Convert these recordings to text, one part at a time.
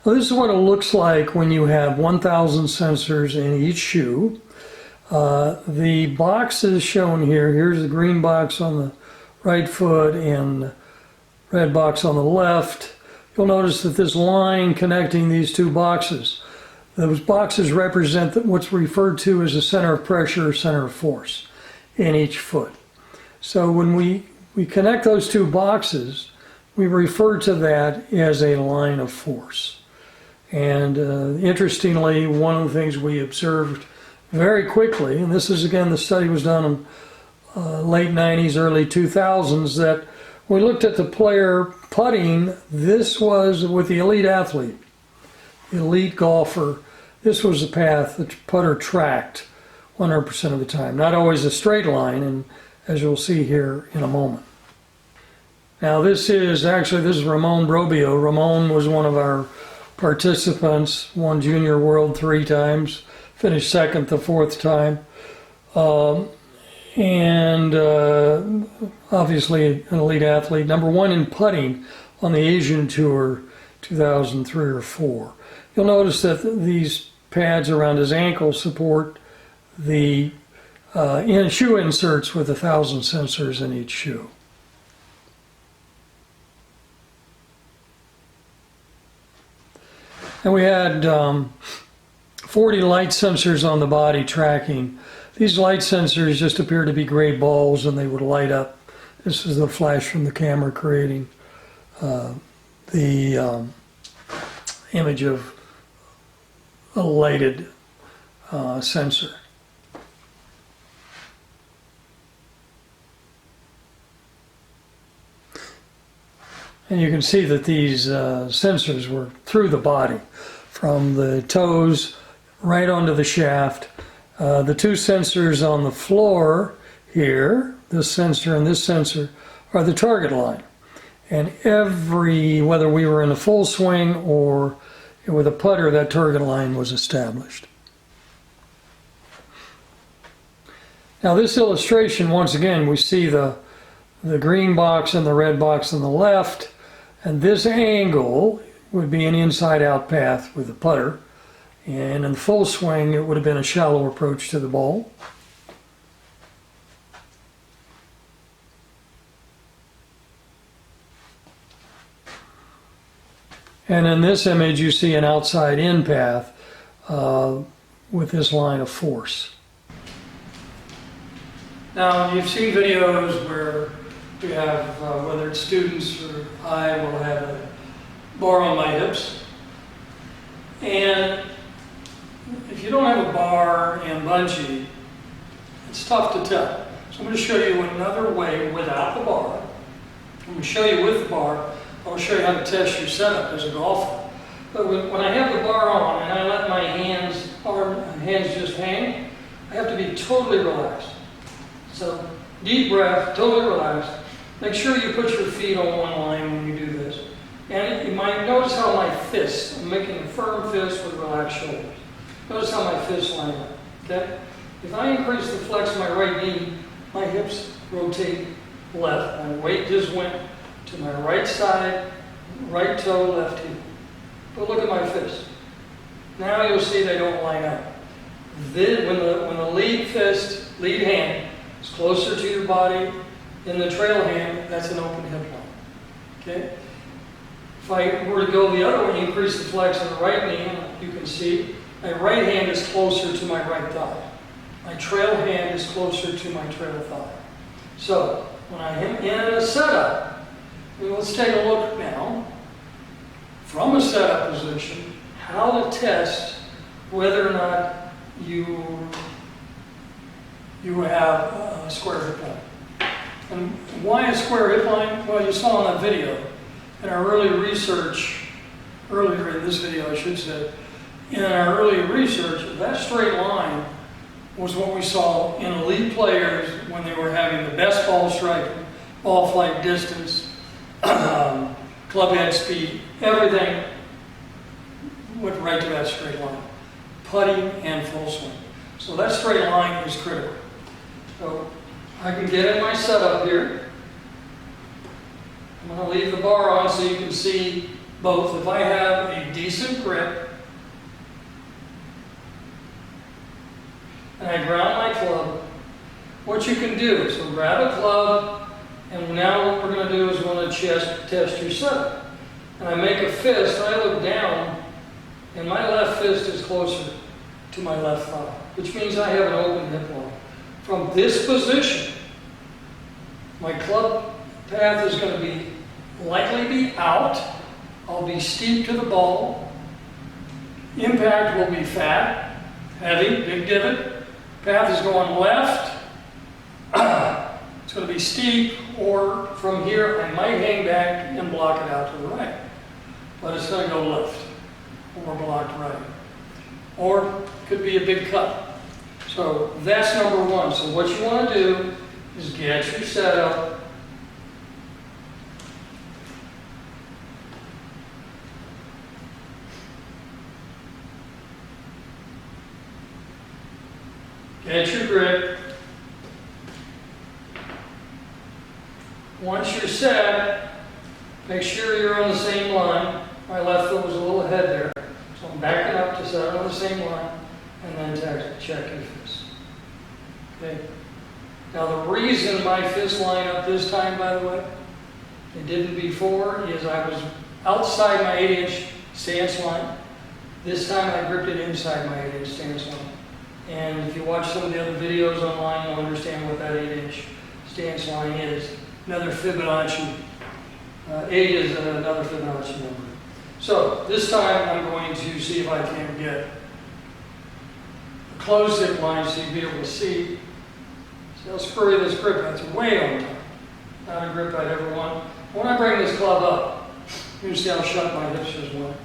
Well, this is what it looks like when you have 1,000 sensors in each shoe. The boxes shown here, here's the green box on the right foot and the red box on the left. You'll notice that this line connecting these two boxes, those boxes represent what's referred to as a center of pressure or center of force in each foot. So when we connect those two boxes, we refer to that as a line of force. And interestingly, one of the things we observed very quickly, and this is again, the study was done in late 90s, early 2000s, that we looked at the player putting. This was with the elite athlete, the elite golfer. This was the path that the putter tracked 100% of the time. Not always a straight line, and as you'll see here in a moment. Now this is Ramon Brobio. Ramon was one of our participants, won Junior World 3 times, finished second the 4th time, and obviously an elite athlete. Number 1 in putting on the Asian Tour 2003 or 4. You'll notice that these pads around his ankle support the shoe inserts with 1,000 sensors in each shoe. And we had 40 light sensors on the body tracking. These light sensors just appear to be gray balls, and they would light up. This is the flash from the camera creating the image of a lighted sensor. And you can see that these sensors were through the body, from the toes right onto the shaft. The two sensors on the floor here, this sensor and this sensor, are the target line. And whether we were in a full swing or with a putter, that target line was established. Now this illustration, once again, we see the green box and the red box on the left, and this angle would be an inside-out path with the putter, and in full swing it would have been a shallow approach to the ball. And in this image you see an outside-in path with this line of force. Now you've seen videos where we have, whether it's students or I, will have a bar on my hips. And if you don't have a bar and bungee, it's tough to tell. So I'm going to show you another way without the bar. I'm going to show you with the bar. I'll show you how to test your setup as a golfer. But when I have the bar on and I let my hands just hang, I have to be totally relaxed. So deep breath, totally relaxed. Make sure you put your feet on one line when you do this. And you might notice how my fists, I'm making a firm fist with relaxed shoulders. Notice how my fists line up, okay? If I increase the flex of my right knee, my hips rotate left. My weight just went to my right side, right toe, left heel. But look at my fist. Now you'll see they don't line up. Then, when the lead hand is closer to your body than the trail hand, that's an open hip line. Okay? If I were to go the other way, increase the flex of the right knee, you can see my right hand is closer to my right thigh. My trail hand is closer to my trail thigh. So when I am in a setup, let's take a look now from a setup position how to test whether or not you have a square hip line. And why a square hip line? Well, you saw in that video, in our earlier in this video I should say, in our earlier research, that straight line was what we saw in elite players when they were having the best ball striking, ball flight distance, club head speed, everything went right to that straight line. Putting and full swing. So that straight line is critical. So I can get in my setup here. I'm going to leave the bar on so you can see both. If I have a decent grip, and I ground my club, what you can do, so grab a club, and now what we're going to do is we're going to test your setup. And I make a fist, I look down, and my left fist is closer to my left thigh, which means I have an open hip line. From this position, my club path is going to likely be out. I'll be steep to the ball. Impact will be fat, heavy, big divot. Path is going left. It's going to be steep, or from here I might hang back and block it out to the right. But it's going to go left, or blocked right. Or it could be a big cut. So that's number one. So what you want to do is get your setup. Get your grip. Once you're set, make sure you're on the same line. My left foot was a little ahead there. So I'm backing up to set on the same line, and then check your fist. Okay. Now the reason my fists line up this time, by the way, it didn't before, is I was outside my 8-inch stance line. This time I gripped it inside my 8-inch stance line. And if you watch some of the other videos online, you'll understand what that 8-inch stance line is. Another Fibonacci. 8 is another Fibonacci number. So this time I'm going to see if I can get a closed hip line so you'll be able to see. See how screwy this grip, that's way on top. Not a grip I'd ever want. When I bring this club up, you see how shut my hips just went.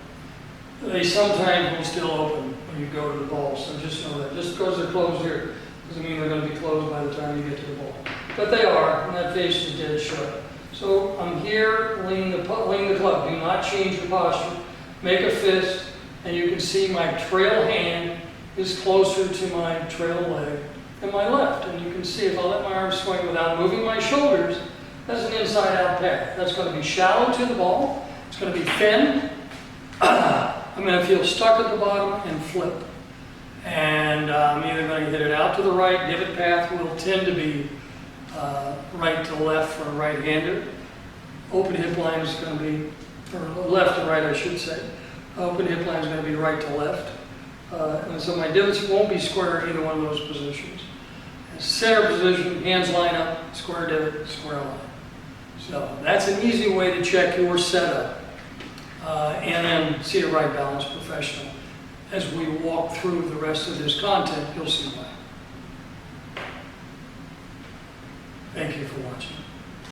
They sometimes will still open when you go to the ball, so just know that. Just because they're closed here doesn't mean they're going to be closed by the time you get to the ball. But they are, and that face is dead shut. So I'm here, lean the club. Do not change your posture. Make a fist, and you can see my trail hand is closer to my trail leg than my left. And you can see if I let my arms swing without moving my shoulders, that's an inside-out path. That's going to be shallow to the ball. It's going to be thin. I'm going to feel stuck at the bottom and flip. And I'm either going to hit it out to the right. Divot path will tend to be right to left for a right-hander. Open hip line is going to be, or left to right I should say. Open hip line is going to be right to left. And so my divots won't be square in either one of those positions. Center position, hands line up, square divot, square line. So that's an easy way to check your setup. And then see a right balance professional. As we walk through the rest of this content, you'll see why. Thank you for watching.